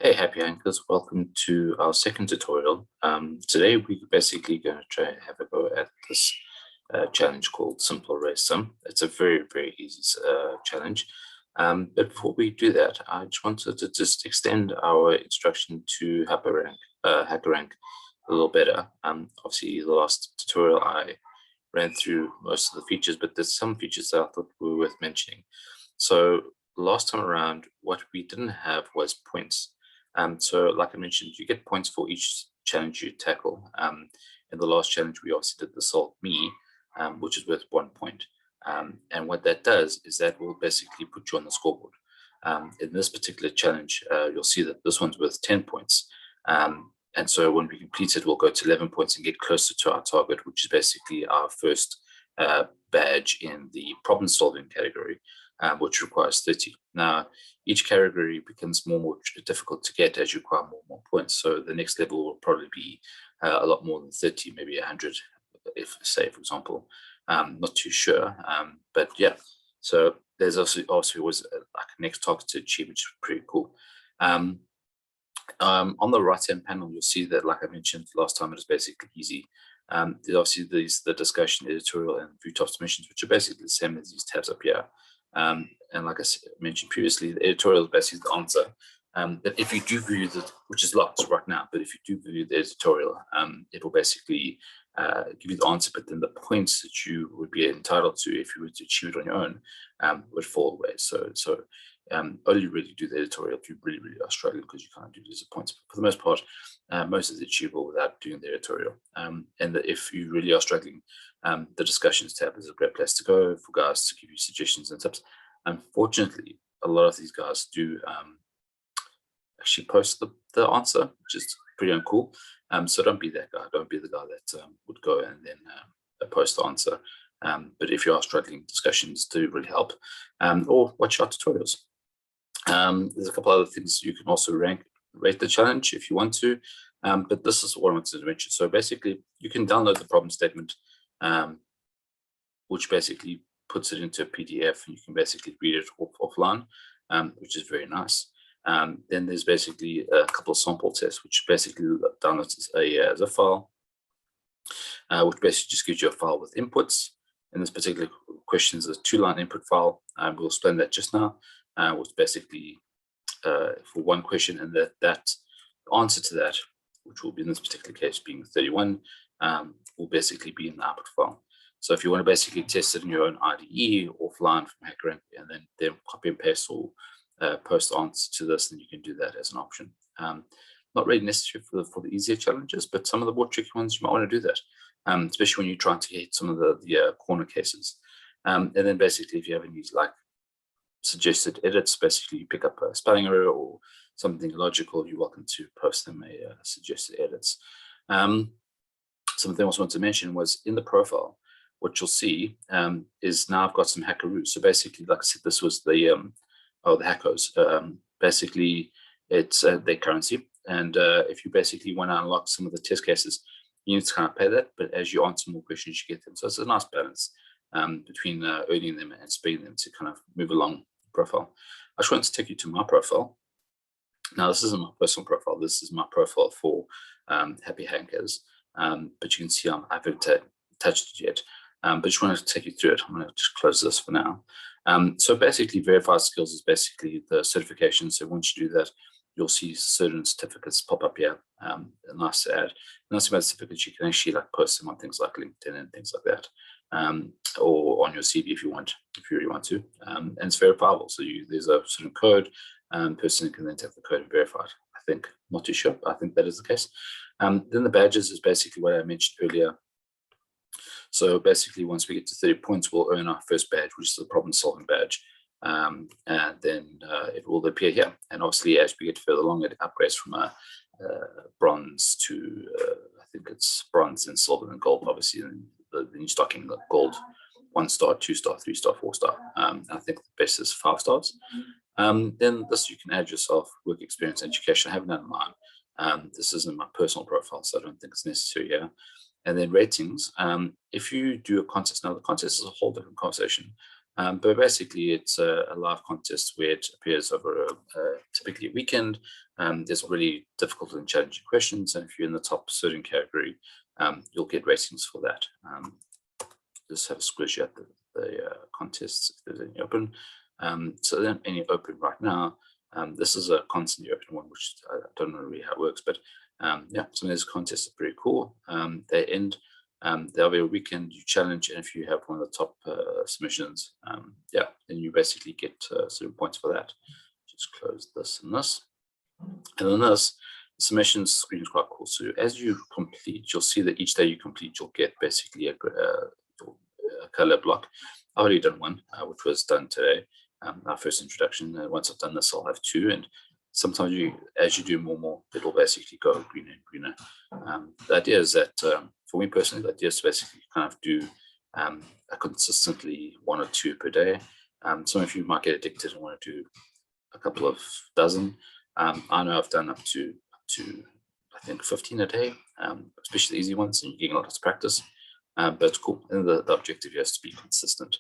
Hey, happy hackers, welcome to our second tutorial. Today we're basically going to try and have a go at this challenge called Simple Array Sum. It's a very easy challenge. But before we do that, I just wanted to extend our instruction to HackerRank a little better. Obviously, the last tutorial I ran through most of the features, but there's some features that I thought were worth mentioning. So last time around, what we didn't have was points. So like I mentioned, you get points for each challenge you tackle. In the last challenge, we obviously did the Solve Me, which is worth 1 point. And what that does is that will basically put you on the scoreboard. In this particular challenge, you'll see that this one's worth 10 points. And so when we complete it, we'll go to 11 points and get closer to our target, which is basically our first badge in the problem solving category, which requires 30. Now, each category becomes more difficult to get as you acquire more points. So the next level will probably be a lot more than 30, maybe 100, if say, for example. Not too sure, but yeah. So there's also always like a next target to achieve, which is pretty cool. On the right-hand panel, you'll see that, like I mentioned last time, it is basically easy. There's obviously the discussion, editorial, and view top submissions, which are basically the same as these tabs up here. And like I mentioned previously, the editorial is basically the answer. That if you do view the, which is locked right now, but if you do view the editorial, it will basically give you the answer, but then the points that you would be entitled to if you were to achieve it on your own would fall away. So only really do the editorial if you really are struggling, because you can't do these points. But for the most part, most is achievable without doing the editorial. And if you really are struggling, the discussions tab is a great place to go for guys to give you suggestions and tips. Unfortunately, a lot of these guys do actually post the answer, which is pretty uncool. So don't be that guy. Don't be the guy that would go and then post the answer. But if you are struggling, discussions do really help. Or watch our tutorials. There's a couple other things you can also rate the challenge if you want to. But this is what I wanted to mention. So basically, you can download the problem statement, which basically puts it into a PDF, and you can basically read it offline, which is very nice. Then there's basically a couple of sample tests, which basically downloads as a file, which basically just gives you a file with inputs. In this particular question, is a 2-line input file. We'll explain that just now. Was basically for one question, and that answer to that, which will be in this particular case being 31, will basically be in the output file. So if you want to basically test it in your own IDE offline from HackerRank, and then copy and paste or post the answer to this, then you can do that as an option. Not really necessary for the easier challenges, but some of the more tricky ones, you might want to do that, especially when you're trying to hit some of the corner cases. And then basically, if you have any like suggested edits, basically you pick up a spelling error or something illogical, you're welcome to post them suggested edits. Something I also want to mention was in the profile, what you'll see is now I've got some hackaroos. So basically, like I said, this was the hackers. Basically, it's their currency. And if you basically want to unlock some of the test cases, you need to kind of pay that. But as you answer more questions, you get them. So it's a nice balance between earning them and spending them to kind of move along the profile. I just want to take you to my profile. Now, this isn't my personal profile. This is my profile for Happy Hackers. But you can see I haven't touched it yet. But just wanted to take you through it. I'm going to just close this for now. So basically, verified skills is basically the certification. So once you do that, you'll see certain certificates pop up here. Nice to add. Nice about certificates, you can actually like post them on things like LinkedIn and things like that, or on your CV if you really want to. And it's verifiable. So there's a certain code, person can then take the code and verify it. I think, not too sure, but I think that is the case. Then the badges is basically what I mentioned earlier. So basically, once we get to 30 points, we'll earn our first badge, which is the problem-solving badge. And then it will appear here. And obviously, as we get further along, it upgrades from a bronze to, I think it's bronze and silver and gold, obviously. And then you start getting the gold 1-star, 2-star, 3-star, 4-star. I think the best is 5 stars. Then this you can add yourself, work experience, education. I haven't done mine. This isn't my personal profile, so I don't think it's necessary here. And then ratings. If you do a contest, now the contest is a whole different conversation. But basically, it's a live contest where it appears over typically a weekend. There's really difficult and challenging questions, and if you're in the top certain category, you'll get ratings for that. Just have a squish at the contests if there's any open. So then any open right now. This is a constantly open one, which I don't know really how it works, but yeah, some of these contests are pretty cool. They end. There'll be a weekend you challenge, and if you have one of the top submissions, yeah, then you basically get certain points for that. Just close this and this, and then this submissions screen is quite cool. So as you complete, you'll see that each day you complete, you'll get basically a color block. I've already done one, which was done today. Our first introduction. Once I've done this, I'll have two, and sometimes as you do more, it'll basically go greener and greener. The idea is that, for me personally, the idea is to basically kind of do a consistently 1 or 2 per day. Some of you might get addicted and want to do a couple of dozen. I know I've done up to I think 15 a day, especially the easy ones, and you're getting a lot of practice. But it's cool. And the objective here is to be consistent.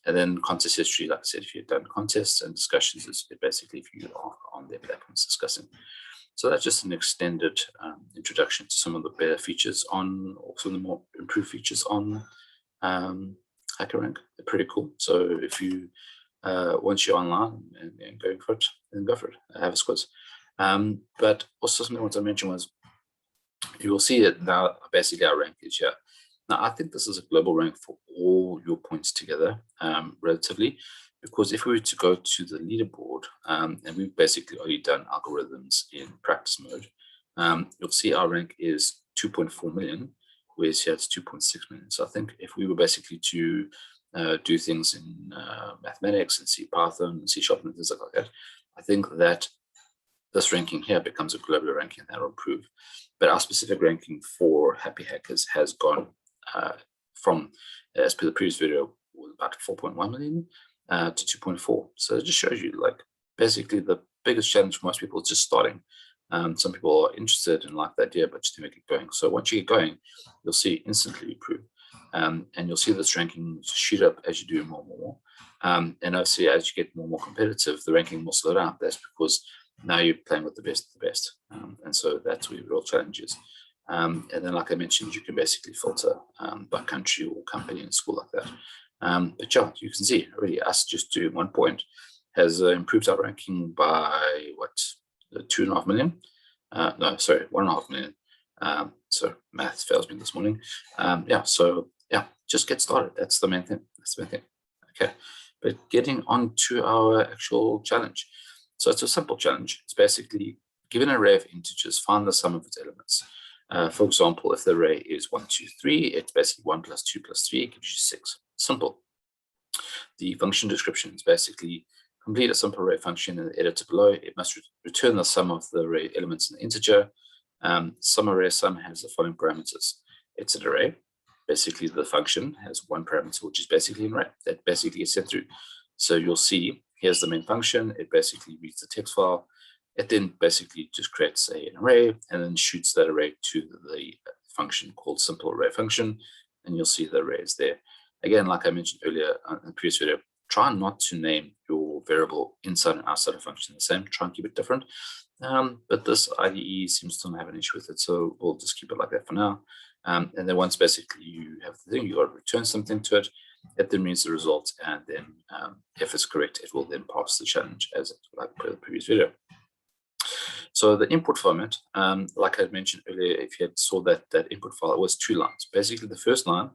And then contest history, like I said, if you've done contests and discussions, it's basically if you are on their platforms discussing. So that's just an extended introduction to some of the better features on, or some of the more improved features on HackerRank. They're pretty cool. So if you, once you're online and going for it, then go for it. Have a squiz. But also something I wanted to mention was, you will see it now, basically our rank is here. Now, I think this is a global rank for all your points together, relatively, because if we were to go to the leaderboard, and we've basically already done algorithms in practice mode, you'll see our rank is 2.4 million, whereas here it's 2.6 million. So I think if we were basically to do things in mathematics and C Python and C# and things like that, I think that this ranking here becomes a global ranking, and that will improve. But our specific ranking for Happy Hackers has gone from, as per the previous video, about 4.1 million to 2.4. So it just shows you, like, basically the biggest challenge for most people is just starting. Some people are interested and like the idea, but just to make it going. So once you get going, you'll see instantly improve. And you'll see this ranking shoot up as you do more and more. And obviously, as you get more and more competitive, the ranking will slow down. That's because now you're playing with the best of the best. And so that's where the real challenge is. And then, like I mentioned, you can basically filter by country or company and school like that. But yeah, you can see already us just doing 1 point has improved our ranking by what, 2.5 million? No, sorry, 1.5 million. So math fails me this morning. Yeah, so yeah, just get started. That's the main thing. That's the main thing. Okay, but getting on to our actual challenge. So it's a simple challenge. It's basically, given an array of integers, find the sum of its elements. For example, if the array is 1, 2, 3, it's basically 1 plus 2 plus 3 gives you 6. Simple. The function description is basically complete a simple array function in the editor below. It must return the sum of the array elements in the integer. Sum array sum has the following parameters. It's an array. Basically, the function has one parameter, which is basically an array that basically gets sent through. So you'll see, here's the main function. It basically reads the text file. It then basically just creates an array and then shoots that array to the function called simple array function. And you'll see the array is there. Again, like I mentioned earlier in the previous video, try not to name your variable inside and outside a function the same. Try and keep it different. But this IDE seems to not have an issue with it. So we'll just keep it like that for now. And then once basically you have the thing, you got to return something to it. It then reads the result, and then if it's correct, it will then pass the challenge as like per the previous video. So the input format, like I mentioned earlier, if you had saw that input file, it was 2 lines. Basically, the first line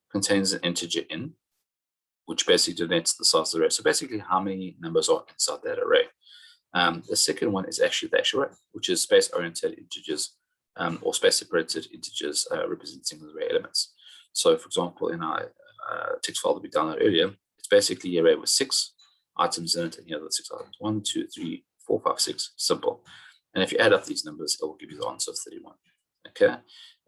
contains an integer in, which basically denotes the size of the array. So basically, how many numbers are inside that array. The second one is actually the actual array, which is space-oriented integers or space-separated integers representing the array elements. So, for example, in our text file that we downloaded earlier, it's basically an array with 6 items in it, and here are the 6 items: 1, 2, 3, 4, 5, 6. Simple. And if you add up these numbers, it will give you the answer of 31. Okay.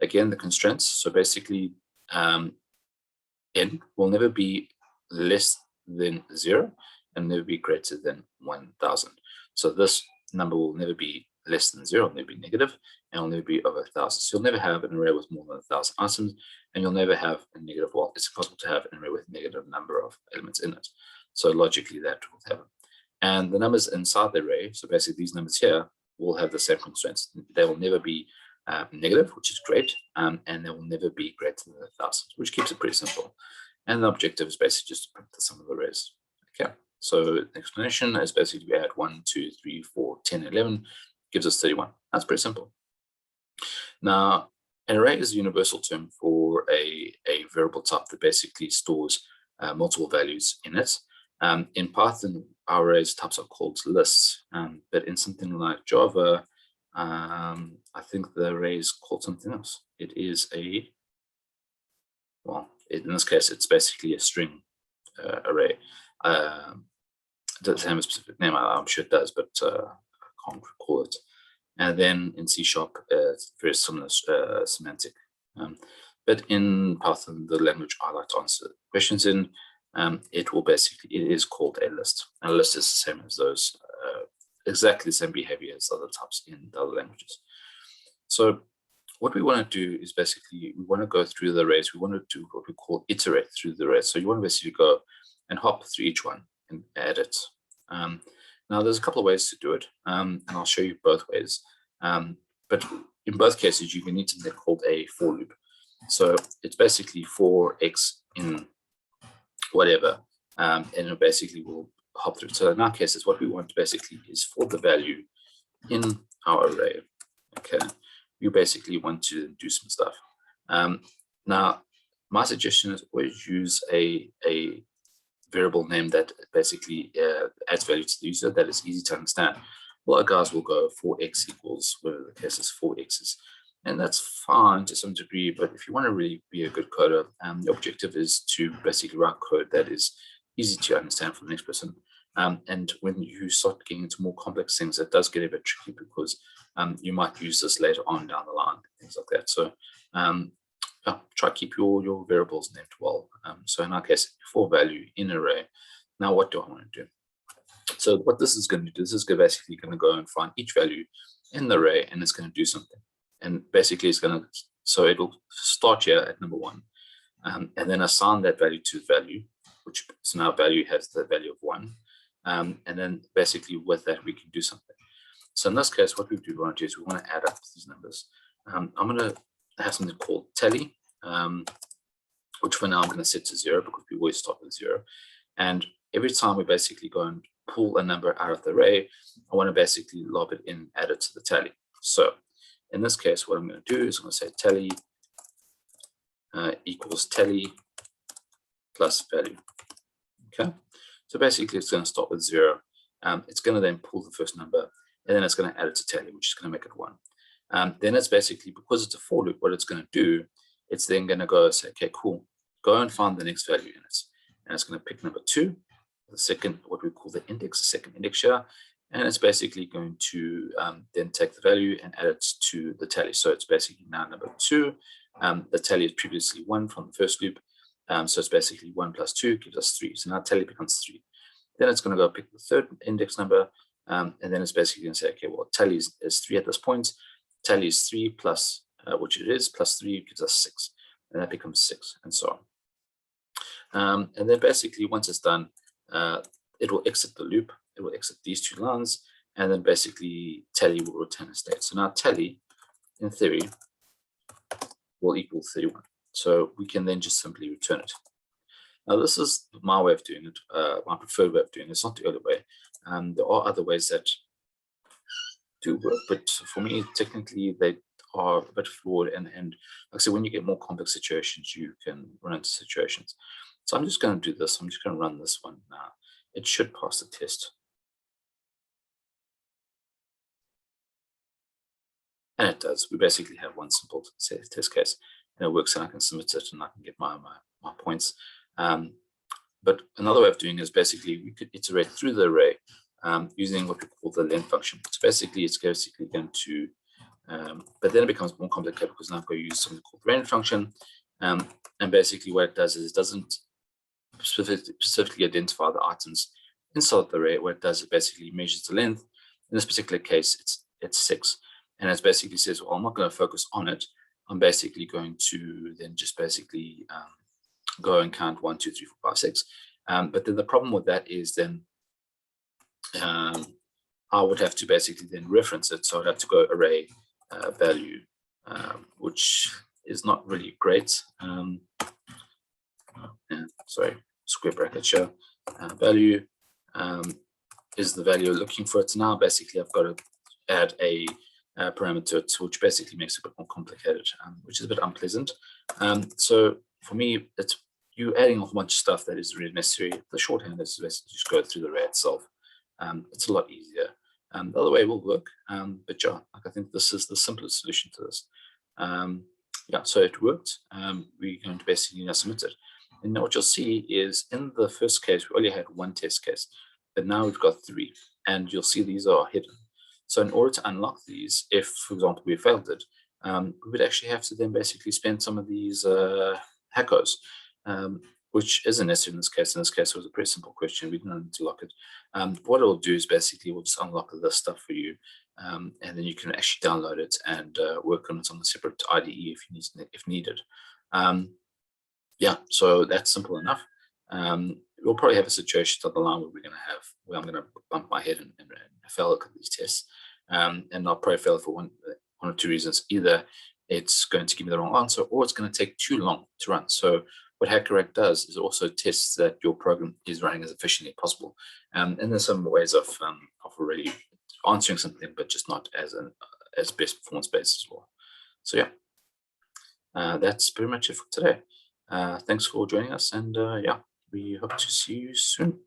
Again, the constraints. So basically, n will never be less than 0 and never be greater than 1,000. So this number will never be less than 0, never be negative. and it'll never be over 1,000. So you'll never have an array with more than 1,000 items, and you'll never have a negative, well, it's impossible to have an array with negative number of elements in it. So logically that will happen. And the numbers inside the array, so basically these numbers here, will have the same constraints. They will never be negative, which is great, and they will never be greater than 1,000, which keeps it pretty simple. And the objective is basically just to print the sum of the arrays. Okay, so the explanation is basically we add 1, 2, 3, 4, 10, 11, gives us 31. That's pretty simple. Now, an array is a universal term for a variable type that basically stores multiple values in it. In Python, our arrays types are called lists, but in something like Java, I think the array is called something else. It is a, well, in this case, it's basically a string array. It doesn't have a specific name, I'm sure it does, but I can't recall it. And then in C#, it's very similar semantic. But in Python, the language I like to answer questions in, it is called a list. And a list is the same as those, exactly the same behavior as other types in the other languages. So what we want to do is basically, we want to go through the arrays. We want to do what we call iterate through the arrays. So you want to basically go and hop through each one and add it. Now, there's a couple of ways to do it, and I'll show you both ways. But in both cases, you can need something called a for loop. So it's basically for x in whatever, and it basically will hop through. So in our cases, what we want basically is for the value in our array. Okay, you basically want to do some stuff. Now, my suggestion is always use a variable name that basically adds value to the user that is easy to understand. A lot of guys will go for x equals, whatever the case is, 4x's. And that's fine to some degree, but if you want to really be a good coder, the objective is to basically write code that is easy to understand for the next person. And when you start getting into more complex things, it does get a bit tricky because you might use this later on down the line, things like that. So try to keep your variables named well. So in our case, for value in array. Now, what do I want to do? So what this is going to do, this is basically going to go and find each value in the array, and it's going to do something. And basically, it's going to, so it'll start here at number 1, and then assign that value to value, which so now value has the value of 1, and then basically with that we can do something. So in this case, what we want to do is we want to add up these numbers. I'm going to have something called tally, which for now I'm going to set to 0 because we always start with 0. And every time we basically go and pull a number out of the array, I want to basically lob it in, add it to the tally. So in this case, what I'm going to do is I'm going to say tally equals tally plus value. Okay, so basically it's going to start with 0. It's going to then pull the first number, and then it's going to add it to tally, which is going to make it 1. Then it's basically, because it's a for loop, what it's going to do, it's then going to go say, okay, cool, go and find the next value in it. And it's going to pick number 2, the second, what we call the index, the second index here. And it's basically going to then take the value and add it to the tally. So it's basically now number 2. The tally is previously 1 from the first loop. So it's basically 1 plus 2 gives us 3. So now tally becomes 3. Then it's going to go pick the third index number. And then it's basically going to say, okay, well, tally is 3 at this point. Tally is 3 plus, which it is, plus 3 gives us 6. And that becomes 6, and so on. And then basically, once it's done, it will exit the loop. It will exit these 2 lines, and then basically tally will return a state. So now tally, in theory, will equal 31. So we can then just simply return it. Now, this is my way of doing it, my preferred way of doing it. It's not the other way. There are other ways that do work, but for me, technically, they are a bit flawed. And like I said, when you get more complex situations, you can run into situations. So I'm just going to do this. I'm just going to run this one now. It should pass the test. And it does. We basically have one simple test case, and it works, and I can submit it, and I can get my points. But another way of doing it is basically we could iterate through the array using what we call the length function. So basically, it's basically going to, but then it becomes more complicated because now I've got to use something called the range function. And basically, what it does is it doesn't specifically identify the items inside the array. What it does is basically measures the length. In this particular case, it's 6. And it basically says, well, I'm not going to focus on it. I'm basically going to then just basically go and count 1, 2, 3, 4, 5, 6. But then the problem with that is then I would have to basically then reference it. So I'd have to go array value, which is not really great. Sorry, square bracket show value is the value looking for it. Now basically I've got to add a parameter to it, which basically makes it a bit more complicated, which is a bit unpleasant. So for me, it's you adding a whole bunch of stuff that is really necessary. The shorthand is basically just go through the array itself. It's a lot easier. The other way will work, but yeah, like I think this is the simplest solution to this. Yeah, so it worked. We're going to basically now submit it. And now what you'll see is in the first case, we only had one test case, but now we've got 3, and you'll see these are hidden. So in order to unlock these, if, for example, we failed it, we would actually have to then basically spend some of these hackers, which isn't necessary in this case. In this case, it was a pretty simple question. We didn't need to lock it. What it'll do is basically we'll just unlock this stuff for you, and then you can actually download it and work on it on a separate IDE if needed. Yeah, so that's simple enough. We'll probably have a situation down the line where I'm going to bump my head and fail a couple of these tests, and I'll probably fail for one or two reasons. Either it's going to give me the wrong answer, or it's going to take too long to run. So what HackerRank does is also tests that your program is running as efficiently as possible. And there's some ways of already answering something, but just not as best performance based as well. So yeah, that's pretty much it for today. Thanks for joining us, and yeah, we hope to see you soon.